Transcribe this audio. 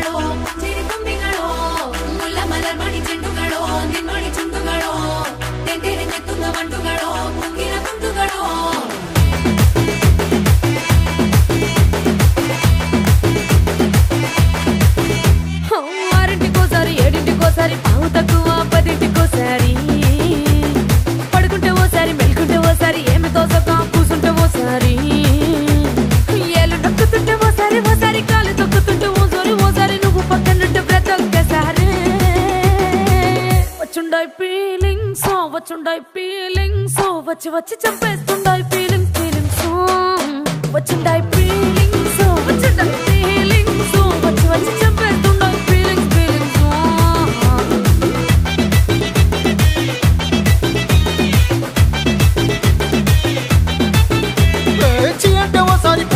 ಚೆಂಡುಗಳೋ ಚಿರಿ ತುಂಬಿಗಳೋ ಮುಲ್ಲ ಮಲರ್ ಮಣಿ ಚೆಂಡುಗಳೋ ನಿನ್ಮಣಿ ಚುಂಡುಗಳೋ ತೆಂದಿರ ನೆತ್ತುಂಗ ಮಂಡುಗಳೋ ಮುಂಗಿನ ಗುಂಡುಗಳೋ ఆరింటికోసారి ఏడింటికోసారి పావు తక్కువ పదింటికోసారి పడుకుంటే ఓసారి మెలుకుంటే ఓసారి ఏమి తోసక కూసుంటే ఓసారి ఏళ్ళు నొక్కుతుంటే ఓసారి ఓసారి కాలు తొక్కుతుంటే ఓసారి ఓసారి నువ్వు పక్కనుంటే ప్రతి ఒక్కసారి వచ్చుండాయి ఫీలింగ్స్ వచ్చి వచ్చి చంపేస్తుండాయి ఫీలింగ్స్ వచ్చుండాయి